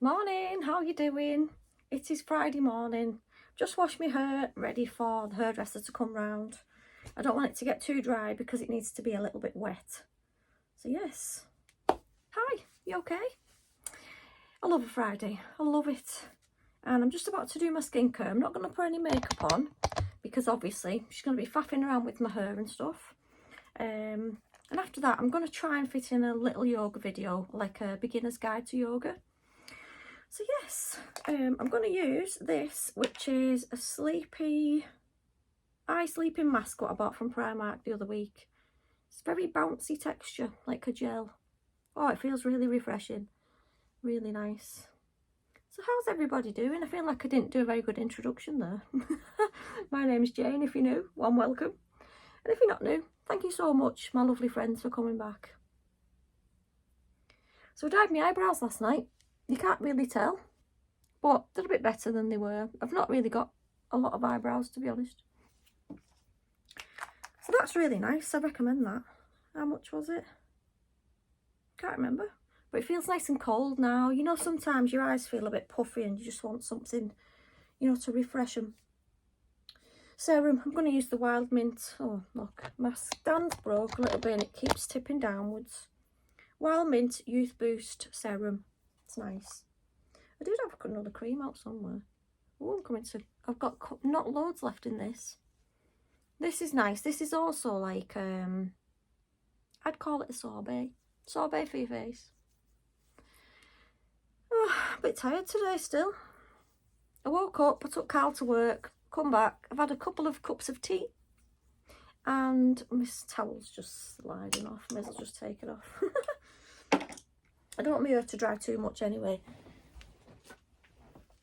Morning, how you doing? It is Friday morning. Just washed my hair, ready for the hairdresser to come round. I don't want it to get too dry because it needs to be a little bit wet. So yes. Hi, you okay? I love a Friday. I love it. And I'm just about to do my skincare. I'm not going to put any makeup on because obviously she's going to be faffing around with my hair and stuff. And after that, I'm going to try and fit in a little yoga video, like a beginner's guide to yoga. So yes, I'm going to use this, which is a eye sleeping mask what I bought from Primark the other week. It's very bouncy texture, like a gel. Oh, it feels really refreshing, really nice. So how's everybody doing? I feel like I didn't do a very good introduction there. My name's Jane, if you're new, warm welcome. And if you're not new, thank you so much, my lovely friends, for coming back. So I dyed my eyebrows last night. You can't really tell, but they're a bit better than they were. I've not really got a lot of eyebrows, to be honest. So that's really nice. I recommend that. How much was it? Can't remember. But it feels nice and cold now. You know, sometimes your eyes feel a bit puffy and you just want something, you know, to refresh them. Serum, I'm going to use the Wild Mint. Oh, look, my stand broke a little bit and it keeps tipping downwards. Wild Mint Youth Boost Serum. It's nice. I did have another cream out somewhere. Oh, I've got not loads left in this. This is nice. This is also like, I'd call it a sorbet. Sorbet for your face. Oh, a bit tired today still. I woke up, I took Carl to work, come back. I've had a couple of cups of tea. And my towel's just sliding off. May as well just take it off. I don't want my hair to dry too much anyway,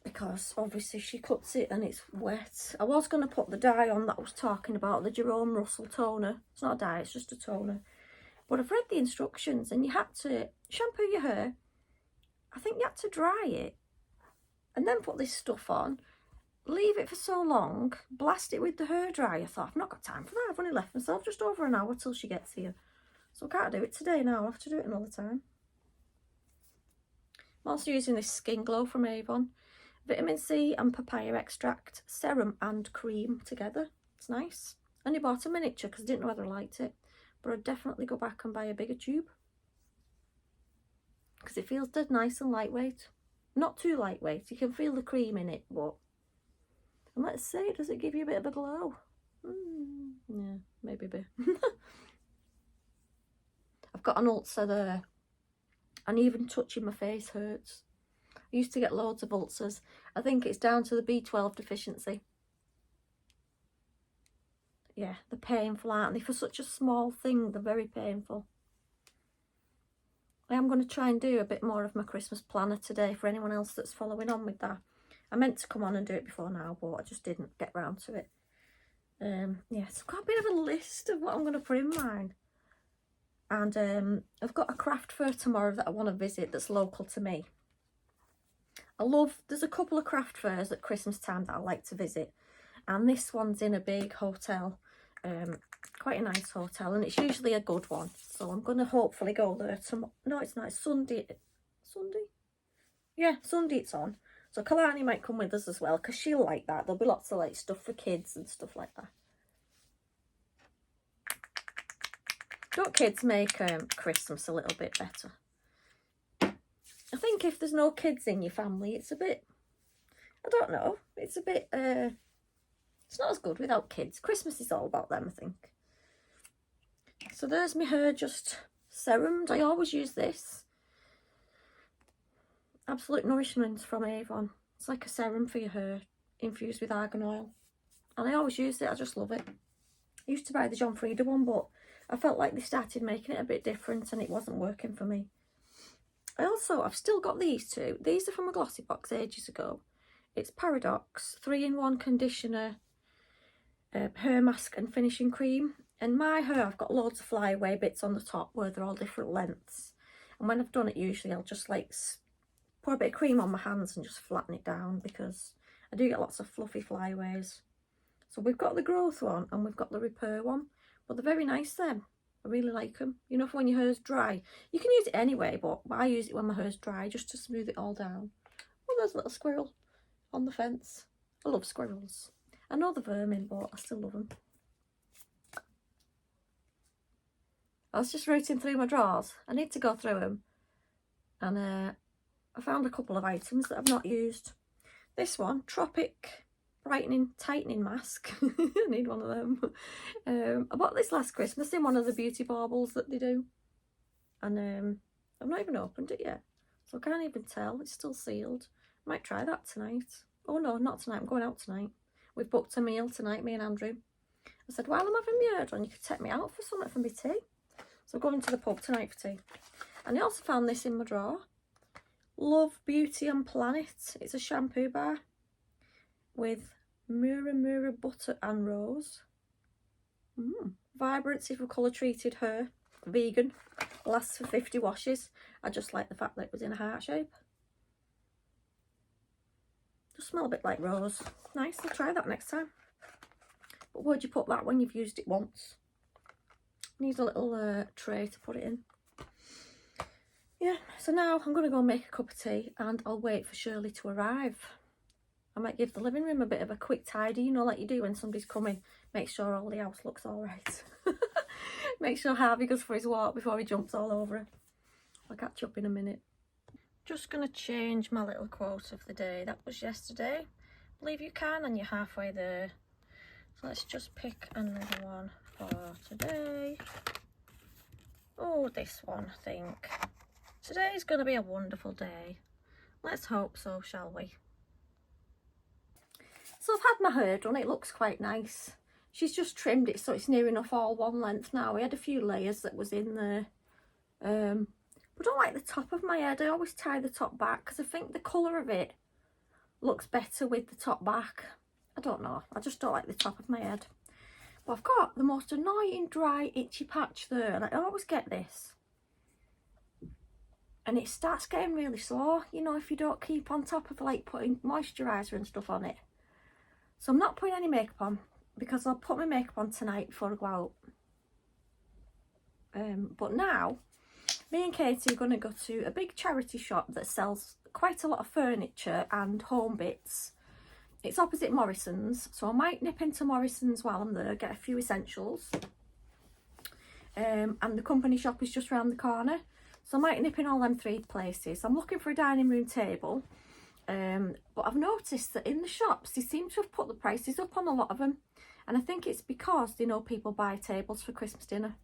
because obviously she cuts it and it's wet. I was going to put the dye on that I was talking about, the Jerome Russell toner. It's not a dye, it's just a toner. But I've read the instructions and you had to shampoo your hair. I think you had to dry it and then put this stuff on, leave it for so long, blast it with the hairdryer. I thought, I've not got time for that. I've only left myself just over an hour till she gets here. So I can't do it today now. I'll have to do it another time. I'm also using this Skin Glow from Avon. Vitamin C and papaya extract, serum and cream together. It's nice. I only bought a miniature because I didn't know whether I liked it. But I'd definitely go back and buy a bigger tube. Because it feels dead nice and lightweight. Not too lightweight. You can feel the cream in it, but... And let's see, does it give you a bit of a glow? Yeah, maybe a bit. I've got an ulcer there. And even touching my face hurts. I used to get loads of ulcers. I think it's down to the B12 deficiency. Yeah, they're painful, aren't they? For such a small thing, they're very painful. I am going to try and do a bit more of my Christmas planner today for anyone else that's following on with that. I meant to come on and do it before now, but I just didn't get round to it. Yeah, so I've got a bit of a list of what I'm going to put in mine. And I've got a craft fair tomorrow that I want to visit that's local to me. There's a couple of craft fairs at Christmas time that I like to visit. And this one's in a big hotel, quite a nice hotel. And it's usually a good one. So I'm going to hopefully go there tomorrow. No, it's not. It's Sunday. Sunday? Yeah, Sunday it's on. So Kalani might come with us as well because she'll like that. There'll be lots of like stuff for kids and stuff like that. Don't kids make Christmas a little bit better? I think if there's no kids in your family, it's a bit, I don't know, it's a bit, it's not as good without kids. Christmas is all about them, I think. So there's my hair just serumed. I always use this. Absolute Nourishment from Avon. It's like a serum for your hair, infused with argan oil. And I always use it, I just love it. I used to buy the John Frieda one, but I felt like they started making it a bit different and it wasn't working for me. I've still got these two. These are from a Glossy Box ages ago. It's Paradox 3-in-1 conditioner, hair mask and finishing cream. And my hair, I've got loads of flyaway bits on the top where they're all different lengths. And when I've done it, usually I'll just like pour a bit of cream on my hands and just flatten it down because I do get lots of fluffy flyaways. So we've got the growth one and we've got the repair one, but they're very nice then. I really like them. For when your hair's dry. You can use it anyway, but I use it when my hair's dry just to smooth it all down. there's a little squirrel on the fence. I love squirrels. I know they're vermin, but I still love them. I was just rooting through my drawers. I need to go through them. And I found a couple of items that I've not used. This one, Tropic Brightening Tightening Mask. I need one of them. I bought this last Christmas in one of the beauty baubles that they do. And I've not even opened it yet. So I can't even tell. It's still sealed. Might try that tonight. Oh no, not tonight. I'm going out tonight. We've booked a meal tonight, me and Andrew. I said, while I'm having my hair done, you could take me out for something for my tea. So I'm going to the pub tonight for tea. And I also found this in my drawer. Love, Beauty and Planet. It's a shampoo bar with Mura Butter and Rose. Vibrancy for colour treated hair. Vegan. Lasts for 50 washes. I just like the fact that it was in a heart shape. Just smell a bit like rose. Nice, I'll try that next time. But where'd you put that when you've used it once? Needs a little tray to put it in. Yeah, so now I'm going to go make a cup of tea and I'll wait for Shirley to arrive. I might give the living room a bit of a quick tidy, you know, like you do when somebody's coming. Make sure all the house looks all right. Make sure Harvey goes for his walk before he jumps all over her. I'll catch up in a minute. Just going to change my little quote of the day. That was yesterday. Believe you can, and you're halfway there. So let's just pick another one for today. Oh, this one, I think. Today's going to be a wonderful day. Let's hope so, shall we? So I've had my hair done. It looks quite nice. She's just trimmed it so it's near enough all one length now. We had a few layers that was in there. I don't like the top of my head. I always tie the top back because I think the colour of it looks better with the top back. I don't know. I just don't like the top of my head. But I've got the most annoying dry itchy patch there, and I always get this. And it starts getting really sore, you know, if you don't keep on top of like putting moisturiser and stuff on it. So I'm not putting any makeup on because I'll put my makeup on tonight before I go out. But now, me and Katie are going to go to a big charity shop that sells quite a lot of furniture and home bits. It's opposite Morrison's, so I might nip into Morrison's while I'm there, get a few essentials. And the company shop is just round the corner. So I might nip in all them three places. I'm looking for a dining room table. But I've noticed that in the shops, they seem to have put the prices up on a lot of them. And I think it's because they know people buy tables for Christmas dinner.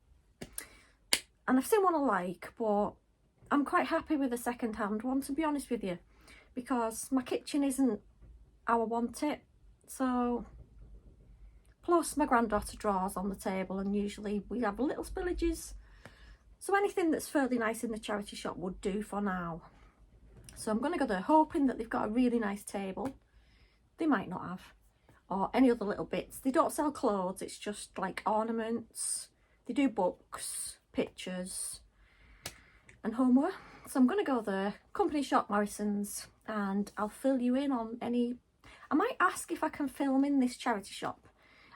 And I've seen one I like, but I'm quite happy with a second-hand one, to be honest with you. Because my kitchen isn't how I want it. So, plus my granddaughter draws on the table and usually we have little spillages. So anything that's fairly nice in the charity shop would do for now. So I'm going to go there hoping that they've got a really nice table. They might not have. Or any other little bits. They don't sell clothes, it's just like ornaments. They do books, pictures and homeware. So I'm going to go there, company shop Morrison's, and I'll fill you in on any... I might ask if I can film in this charity shop.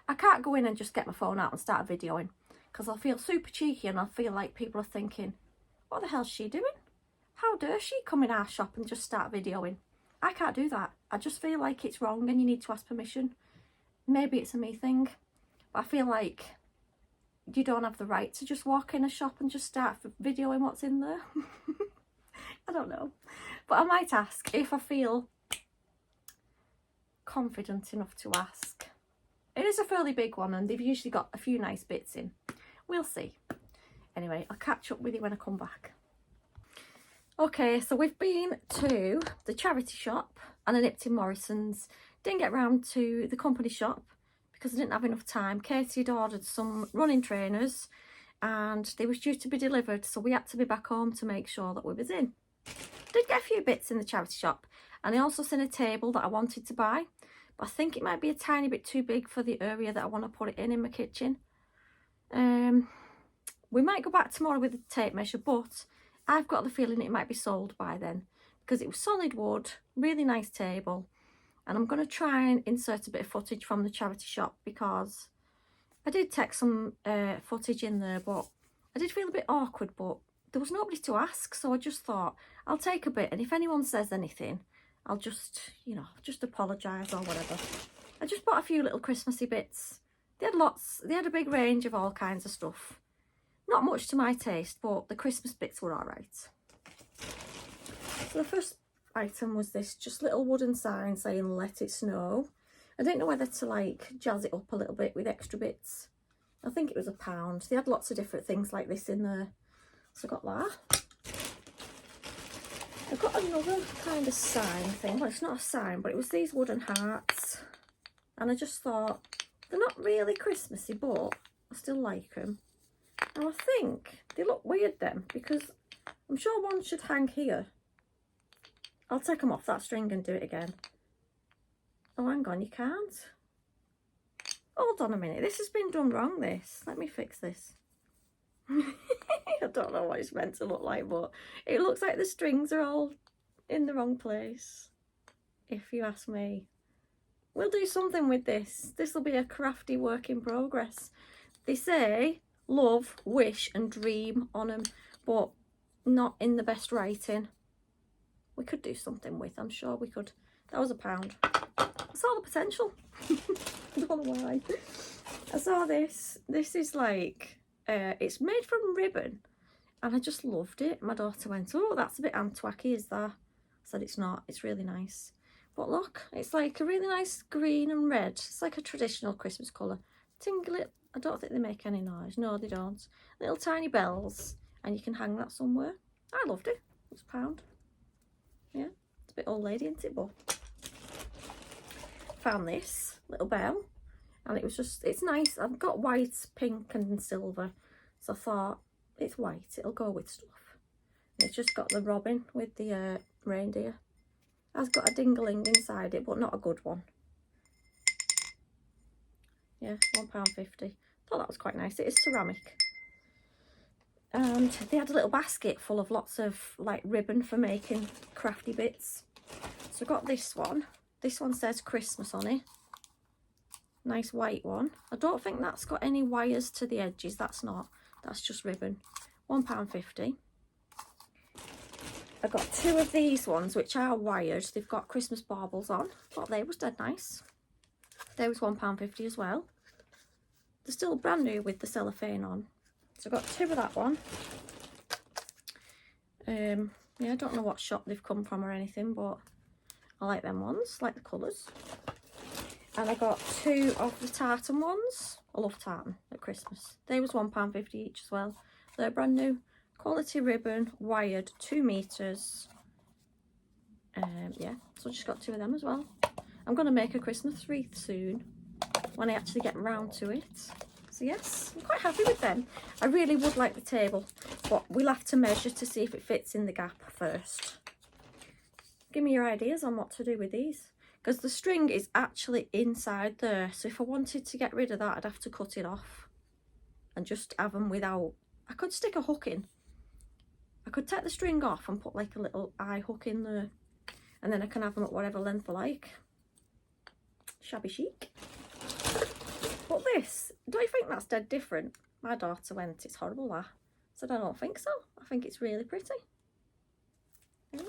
I can't go in and just get my phone out and start videoing, because I'll feel super cheeky and I'll feel like people are thinking, what the hell's she doing? How dare she come in our shop and just start videoing? I can't do that. I just feel like it's wrong and you need to ask permission. Maybe it's a me thing, but I feel like you don't have the right to just walk in a shop and just start videoing what's in there. I don't know. But I might ask if I feel confident enough to ask. It is a fairly big one and they've usually got a few nice bits in. We'll see. Anyway, I'll catch up with you when I come back. Okay, so we've been to the charity shop and I nipped in Morrison's. Didn't get round to the company shop because I didn't have enough time. Katie had ordered some running trainers and they was due to be delivered, so we had to be back home to make sure that we was in. Did get a few bits in the charity shop, and I also seen a table that I wanted to buy, but I think it might be a tiny bit too big for the area that I want to put it in my kitchen. We might go back tomorrow with the tape measure, but I've got the feeling it might be sold by then because it was solid wood, really nice table. And I'm going to try and insert a bit of footage from the charity shop because I did take some footage in there, but I did feel a bit awkward, but there was nobody to ask, so I just thought I'll take a bit, and if anyone says anything, I'll just, you know, just apologise or whatever. I just bought a few little Christmassy bits. They had lots, they had a big range of all kinds of stuff. Not much to my taste, but the Christmas bits were alright. So the first item was this just little wooden sign saying "Let It Snow." I didn't know whether to like jazz it up a little bit with extra bits. I think it was £1. They had lots of different things like this in there. So I got that. I got another kind of sign thing. Well, it's not a sign, but it was these wooden hearts. And I just thought, they're not really Christmassy, but I still like them. And I think they look weird then, because I'm sure one should hang here. I'll take them off that string and do it again. Oh, hang on, you can't. Hold on a minute, this has been done wrong, this. Let me fix this. I don't know what it's meant to look like, but it looks like the strings are all in the wrong place, if you ask me. We'll do something with this. This will be a crafty work in progress. They say love, wish and dream on them, but not in the best writing. We could do something with, I'm sure we could. That was £1. I saw the potential. I don't know why. I saw this. This is like, it's made from ribbon. And I just loved it. My daughter went, oh, that's a bit Antwacky, is that? I said, it's not. It's really nice. But look, it's like a really nice green and red. It's like a traditional Christmas colour. Tingle it. I don't think they make any noise. No, they don't. Little tiny bells. And you can hang that somewhere. I loved it. It was £1. Yeah. It's a bit old lady, isn't it? But found this little bell. And it was just, it's nice. I've got white, pink and silver. So I thought, it's white. It'll go with stuff. And it's just got the robin with the reindeer. Has got a dingling inside it, but not a good one. Yeah, £1.50. Thought that was quite nice. It is ceramic. And they had a little basket full of lots of like ribbon for making crafty bits. So I got this one. This one says Christmas on it. Nice white one. I don't think that's got any wires to the edges. That's not. That's just ribbon. £1.50. I got 2 of these ones which are wired. They've got Christmas baubles on. Thought they was dead nice. They was £1.50 as well. They're still brand new with the cellophane on. So I got 2 of that one. Yeah, I don't know what shop they've come from or anything, but I like them ones, like the colours. And I got 2 of the tartan ones. I love tartan at Christmas. They was £1.50 each as well. They're brand new. Quality ribbon, wired, 2 meters. Yeah, so I just got 2 of them as well. I'm going to make a Christmas wreath soon when I actually get round to it. So yes, I'm quite happy with them. I really would like the table, but we'll have to measure to see if it fits in the gap first. Give me your ideas on what to do with these, because the string is actually inside there. So if I wanted to get rid of that, I'd have to cut it off and just have them without. I could stick a hook in. I could take the string off and put like a little eye hook in there, and then I can have them at whatever length I like. Shabby chic. But this, don't you think that's dead different? My daughter went, it's horrible that. I said, I don't think so. I think it's really pretty. Yeah.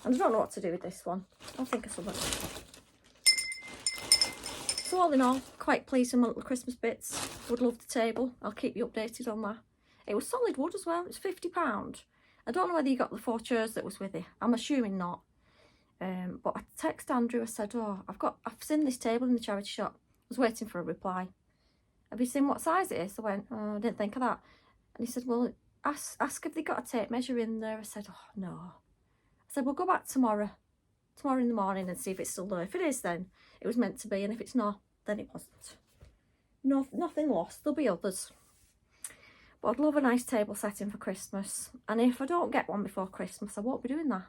And I don't know what to do with this one. I'll think of something. So all in all, quite pleased with my little Christmas bits. Would love the table. I'll keep you updated on that. It was solid wood as well. It's £50. I don't know whether you got the 4 chairs that was with it. I'm assuming not. But I texted Andrew. I said, oh, I've seen this table in the charity shop. I was waiting for a reply. Have you seen what size it is? I went, oh, I didn't think of that. And he said, well, ask if they got a tape measure in there. I said, oh, no. I said, we'll go back tomorrow in the morning and see if it's still there. If it is, then it was meant to be. And if it's not, then it wasn't. No, nothing lost. There'll be others. But I'd love a nice table setting for Christmas. And if I don't get one before Christmas, I won't be doing that.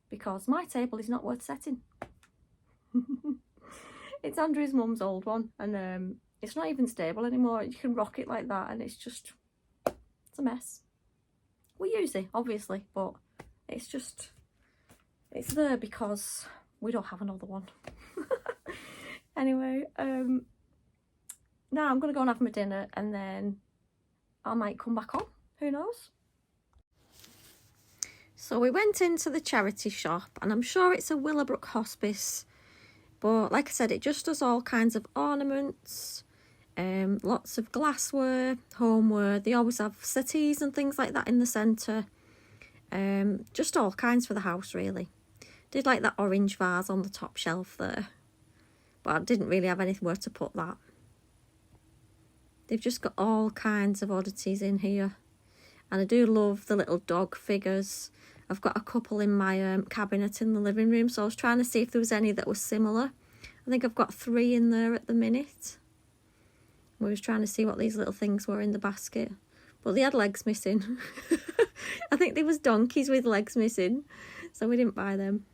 Because my table is not worth setting. It's Andrew's mum's old one. And it's not even stable anymore. You can rock it like that. And it's just, it's a mess. We use it, obviously. But it's just, it's there because we don't have another one. Anyway, now I'm going to go and have my dinner. And then I might come back on. Who knows? So we went into the charity shop, and I'm sure it's a Willowbrook Hospice, but like I said, it just does all kinds of ornaments, lots of glassware, homeware. They always have settees and things like that in the centre. Just all kinds for the house, really. Did like that orange vase on the top shelf there, but I didn't really have anywhere to put that. They've just got all kinds of oddities in here, and I do love the little dog figures. I've got a couple in my cabinet in the living room, so I was trying to see if there was any that was similar. I think I've got 3 in there at the minute. We was trying to see what these little things were in the basket, but they had legs missing. I think they was donkeys with legs missing, so we didn't buy them.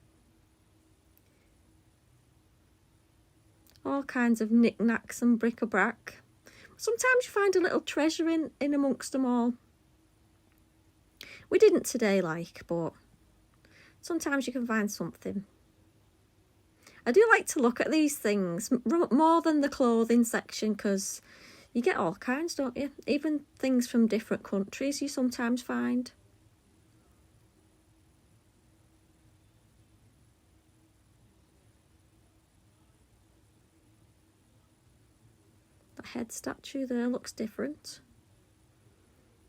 All kinds of knickknacks and bric-a-brac. Sometimes you find a little treasure in amongst them all. We didn't today, but sometimes you can find something. I do like to look at these things more than the clothing section, because you get all kinds, don't you? Even things from different countries you sometimes find. That head statue there looks different.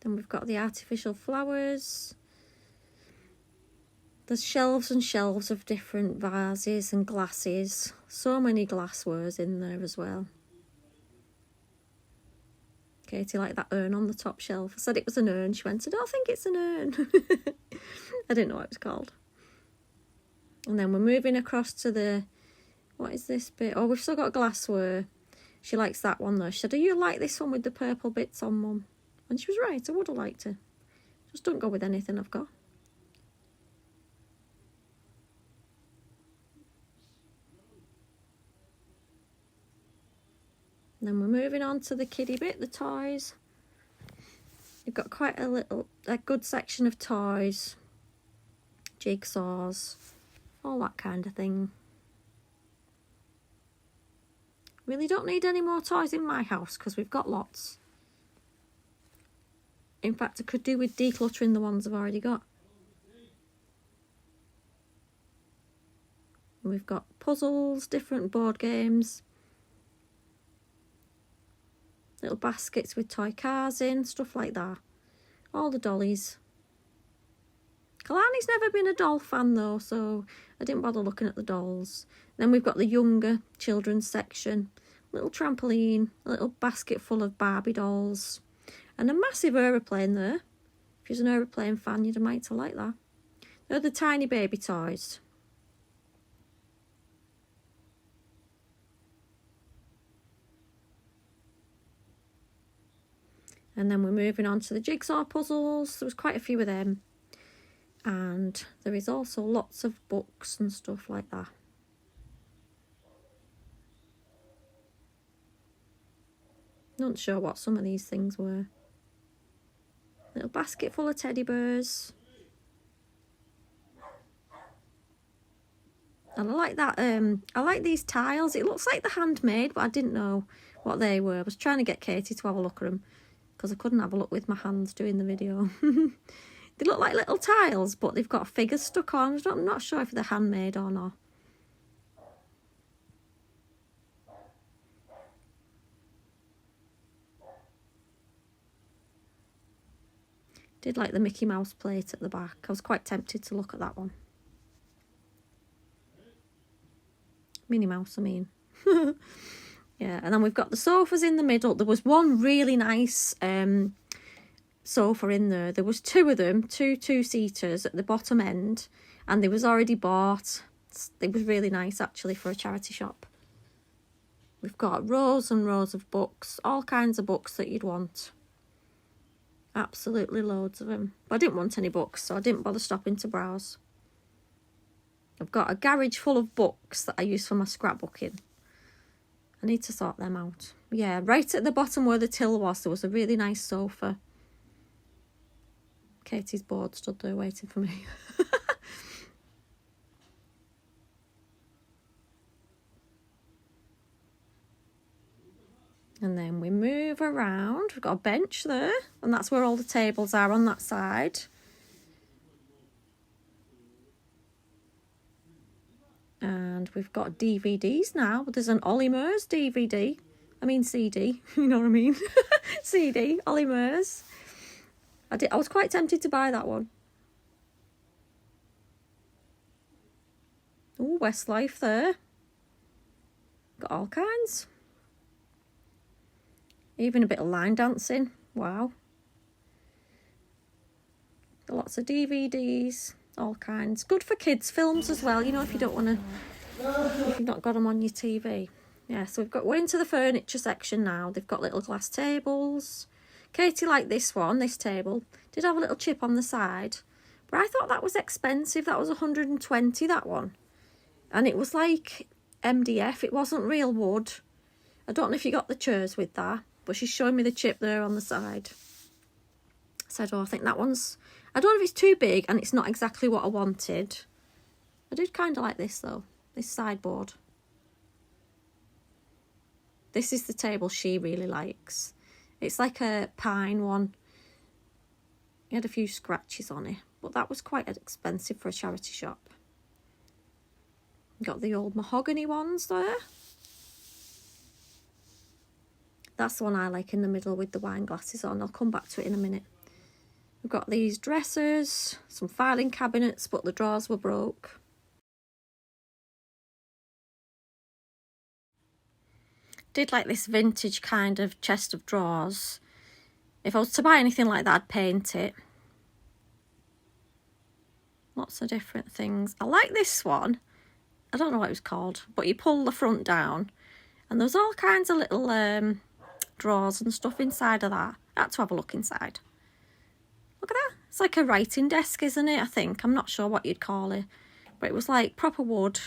Then we've got the artificial flowers. There's shelves and shelves of different vases and glasses. So many glasswares in there as well. Katie liked that urn on the top shelf. I said it was an urn. She went, I don't think it's an urn. I didn't know what it was called. And then we're moving across to the... What is this bit? Oh, we've still got glassware. She likes that one though. She said, do you like this one with the purple bits on, Mum? And she was right, I would have liked it. Just don't go with anything I've got. And then we're moving on to the kiddie bit, the toys. You've got quite a good section of toys, jigsaws, all that kind of thing. Really don't need any more toys in my house because we've got lots. In fact, I could do with decluttering the ones I've already got. And we've got puzzles, different board games, little baskets with toy cars in, stuff like that. All the dollies. Kalani's never been a doll fan though, so I didn't bother looking at the dolls. Then we've got the younger children's section. Little trampoline, a little basket full of Barbie dolls. And a massive aeroplane there. If you're an aeroplane fan, you'd might like that. They're the tiny baby toys. And then we're moving on to the jigsaw puzzles. There was quite a few of them. And there is also lots of books and stuff like that. Not sure what some of these things were. Little basket full of teddy bears. And I like that, I like these tiles. It looks like they're handmade, but I didn't know what they were. I was trying to get Katie to have a look at them because I couldn't have a look with my hands doing the video. They look like little tiles, but they've got figures stuck on. I'm not sure if they're handmade or not. Did like the Mickey Mouse plate at the back. I was quite tempted to look at that one. Minnie Mouse, I mean. Yeah, and then we've got the sofas in the middle. There was one really nice sofa in there. There was 2 of them, two-seaters at the bottom end, and they was already bought. It was really nice actually for a charity shop. We've got rows and rows of books, all kinds of books that you'd want. Absolutely loads of them. But I didn't want any books, so I didn't bother stopping to browse. I've got a garage full of books that I use for my scrapbooking. I need to sort them out. Yeah, right at the bottom where the till was, there was a really nice sofa. Katie's bored, stood there waiting for me. And then we move around. We've got a bench there, and that's where all the tables are on that side. And we've got DVDs now. There's an Ollie Murs DVD. I mean CD, you know what I mean? CD, Ollie Murs. I was quite tempted to buy that one. Oh, Westlife there. Got all kinds. Even a bit of line dancing. Wow. Got lots of DVDs, all kinds. Good for kids' films as well, you know, if you don't want to, if you've not got them on your TV. Yeah, so we're into the furniture section now. They've got little glass tables. Katie liked this one, this table. Did have a little chip on the side. But I thought that was expensive. That was 120, that one. And it was like MDF. It wasn't real wood. I don't know if you got the chairs with that. But she's showing me the chip there on the side. I said, oh, I think that one's... I don't know if it's too big and it's not exactly what I wanted. I did kind of like this, though. This sideboard. This is the table she really likes. It's like a pine one. It had a few scratches on it. But that was quite expensive for a charity shop. Got the old mahogany ones there. That's the one I like in the middle with the wine glasses on. I'll come back to it in a minute. We've got these dressers, some filing cabinets, but the drawers were broke. Did like this vintage kind of chest of drawers. If I was to buy anything like that, I'd paint it. Lots of different things. I like this one. I don't know what it was called, but you pull the front down and there's all kinds of little drawers and stuff inside of that. I had to have a look inside. Look at that. It's like a writing desk, isn't it? I think. I'm not sure what you'd call it. But it was like proper wood.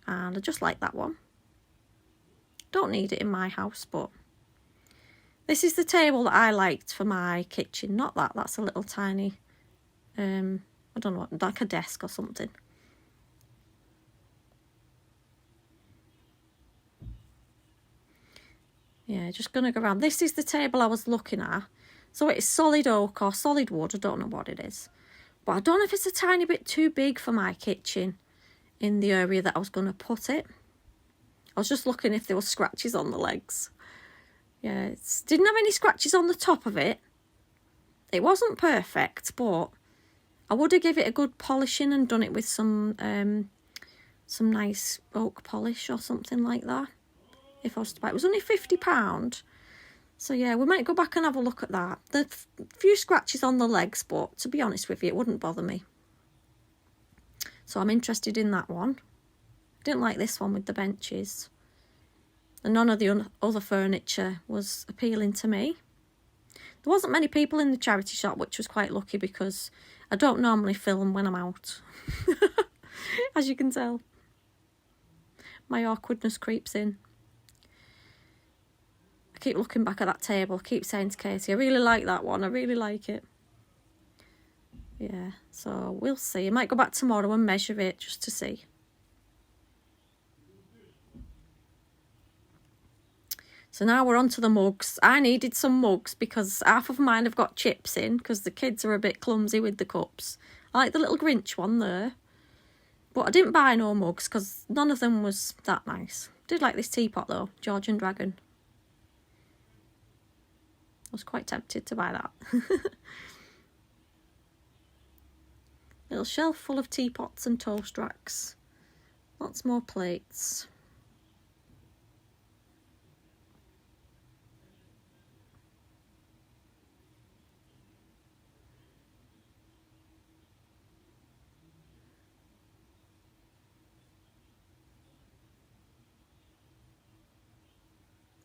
And I just like that one. Don't need it in my house, but... This is the table that I liked for my kitchen. Not that. That's a little tiny... I don't know what... Like a desk or something. Yeah, just going to go around. This is the table I was looking at. So it's solid oak or solid wood. I don't know what it is. But I don't know if it's a tiny bit too big for my kitchen in the area that I was going to put it. I was just looking if there were scratches on the legs. Yeah, it didn't have any scratches on the top of it. It wasn't perfect, but I would have given it a good polishing and done it with some nice oak polish or something like that. If I was to buy it. It was only £50. So yeah, we might go back and have a look at that. There's a few scratches on the legs, but to be honest with you, it wouldn't bother me. So I'm interested in that one. Didn't like this one with the benches. And none of the other furniture was appealing to me. There wasn't many people in the charity shop, which was quite lucky because I don't normally film when I'm out. As you can tell. My awkwardness creeps in. I keep looking back at that table. I keep saying to Katie, I really like that one. I really like it. Yeah, so we'll see. I might go back tomorrow and measure it just to see. So now we're on to the mugs. I needed some mugs because half of mine have got chips in because the kids are a bit clumsy with the cups. I like the little Grinch one there. But I didn't buy no mugs because none of them was that nice. Did like this teapot though, Georgian Dragon. I was quite tempted to buy that. Little shelf full of teapots and toast racks. Lots more plates.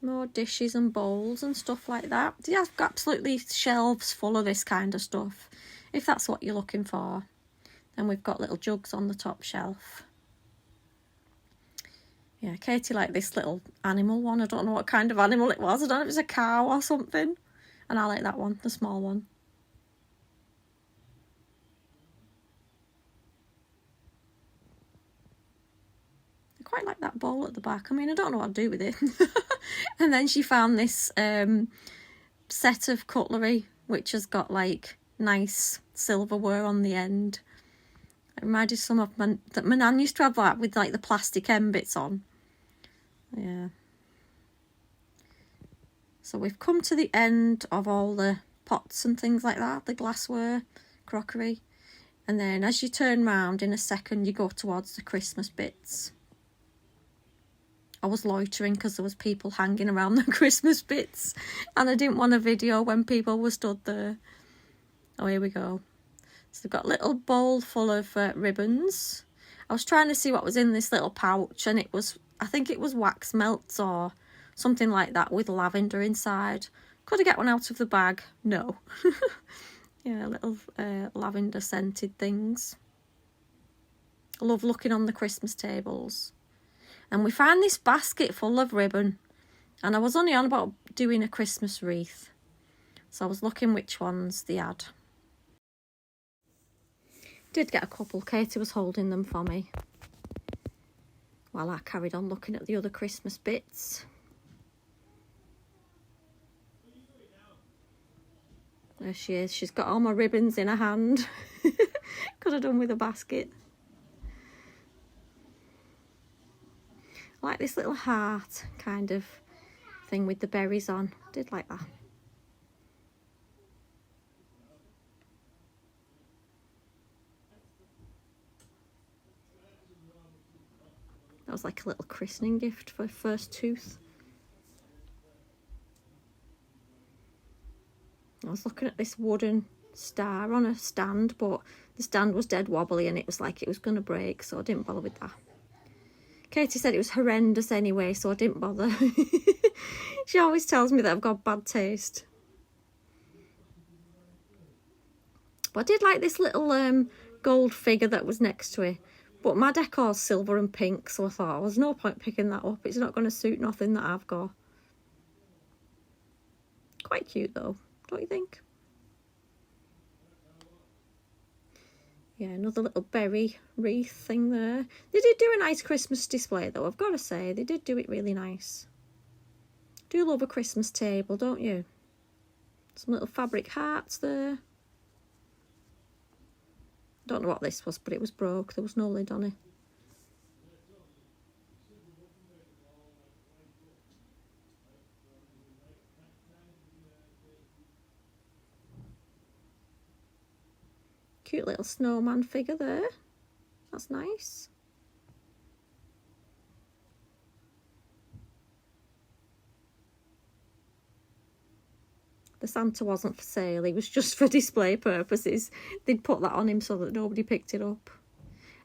More dishes and bowls and stuff like that. Yeah, I've got absolutely shelves full of this kind of stuff. If that's what you're looking for. Then we've got little jugs on the top shelf. Yeah, Katie liked this little animal one. I don't know what kind of animal it was. I don't know if it's a cow or something. And I like that one, the small one. I quite like that bowl at the back. I mean, I don't know what to do with it. And then she found this set of cutlery, which has got like nice silverware on the end. It reminded some of that my nan used to have that with like the plastic end bits on. Yeah. So we've come to the end of all the pots and things like that, the glassware, crockery. And then as you turn round in a second, you go towards the Christmas bits. I was loitering because there was people hanging around the Christmas bits. And I didn't want a video when people were stood there. Oh, here we go. So they've got a little bowl full of ribbons. I was trying to see what was in this little pouch, and it was, I think it was wax melts or something like that with lavender inside. Could I get one out of the bag? No. Yeah, little lavender scented things. I love looking on the Christmas tables. And we found this basket full of ribbon, and I was only on about doing a Christmas wreath. So I was looking which ones they had. Did get a couple. Katie was holding them for me while I carried on looking at the other Christmas bits. There she is. She's got all my ribbons in her hand. Could have done with a basket. I like this little heart kind of thing with the berries on. I did like that. That was like a little christening gift for first tooth. I was looking at this wooden star on a stand, but the stand was dead wobbly and it was like it was going to break, so I didn't bother with that. Katie said it was horrendous anyway, so I didn't bother. She always tells me that I've got bad taste. But I did like this little gold figure that was next to it. But my decor's silver and pink, so I thought there's no point picking that up. It's not going to suit nothing that I've got. Quite cute though, don't you think? Yeah, another little berry wreath thing there. They did do a nice Christmas display though, I've got to say. They did do it really nice. Do love a Christmas table, don't you? Some little fabric hearts there. Don't know what this was, but it was broke. There was no lid on it. Cute little snowman figure there. That's nice. The Santa wasn't for sale, he was just for display purposes. They'd put that on him so that nobody picked it up.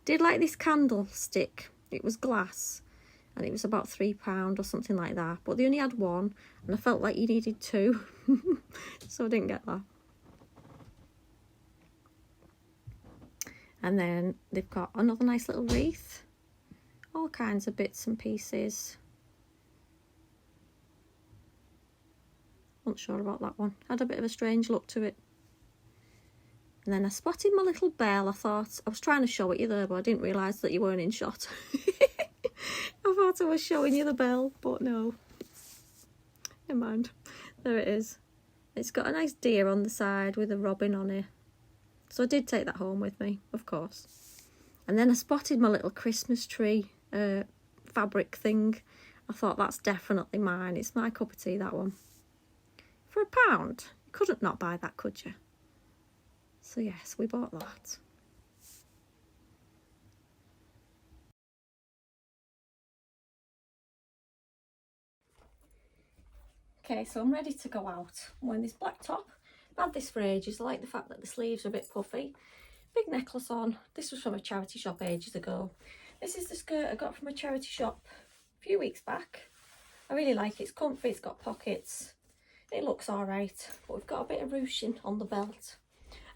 Did like this candlestick. It was glass and it was about £3 or something like that. But they only had one and I felt like you needed two. So I didn't get that. And then they've got another nice little wreath. All kinds of bits and pieces. Not sure about that one. Had a bit of a strange look to it. And then I spotted my little bell. I thought, I was trying to show it you there, but I didn't realise that you weren't in shot. I thought I was showing you the bell, but no. Never mind. There it is. It's got a nice deer on the side with a robin on it. So I did take that home with me, of course. And then I spotted my little Christmas tree fabric thing. I thought, that's definitely mine. It's my cup of tea, that one. For £1. You couldn't not buy that, could you? So yes, we bought that. Okay, so I'm ready to go out. I'm wearing this black top. I've had this for ages. I like the fact that the sleeves are a bit puffy. Big necklace on. This was from a charity shop ages ago. This is the skirt I got from a charity shop a few weeks back. I really like it. It's comfy, it's got pockets. It looks alright, but we've got a bit of ruching on the belt.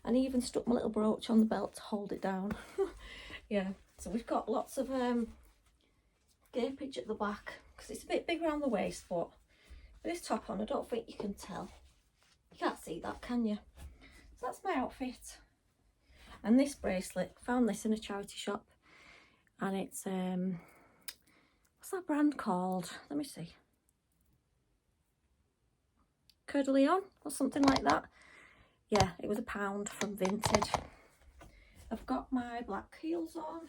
And I even stuck my little brooch on the belt to hold it down. Yeah, so we've got lots of gapage at the back because it's a bit big around the waist, but with this top on I don't think you can tell. You can't see that, can you? So that's my outfit. And this bracelet, found this in a charity shop, and it's what's that brand called? Let me see. Coeur de Lion or something like that. Yeah, it was £1 from Vinted. I've got my black heels on.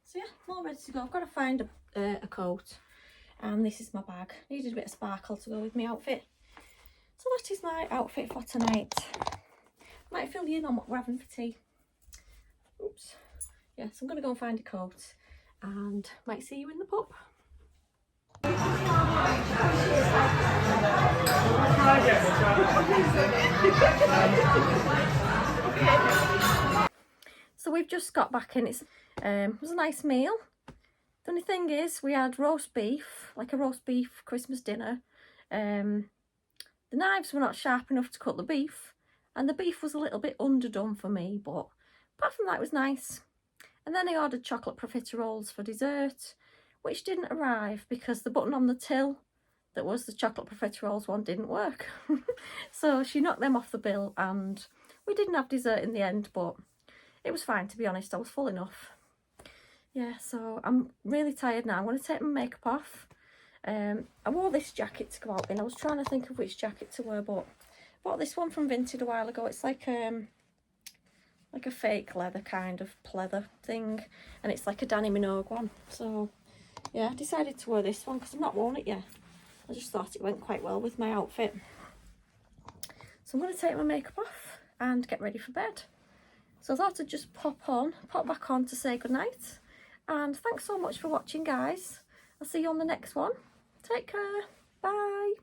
So yeah, I'm all ready to go. I've got to find a coat, and this is my bag. Needed a bit of sparkle to go with my outfit. So that is my outfit for tonight. Might fill you in on what we're having for tea. Oops. Yeah, so I'm going to go and find a coat and might see you in the pub. So we've just got back in. It was a nice meal. The only thing is we had roast beef, like a roast beef Christmas dinner. The knives were not sharp enough to cut the beef, and the beef was a little bit underdone for me, but apart from that it was nice. And then I ordered chocolate profiteroles for dessert, which didn't arrive because the button on the till that was the chocolate profiteroles one didn't work. So she knocked them off the bill, and we didn't have dessert in the end, but it was fine, to be honest. I was full enough. Yeah, so I'm really tired now. I'm going to take my makeup off. I wore this jacket to go out in. I was trying to think of which jacket to wear, but I bought this one from Vinted a while ago. It's like a fake leather kind of pleather thing, and it's like a Danny Minogue one. So yeah, I decided to wear this one because I've not worn it yet. I just thought it went quite well with my outfit. So I'm going to take my makeup off and get ready for bed. So I thought I'd just pop back on to say goodnight. And thanks so much for watching, guys. I'll see you on the next one. Take care. Bye.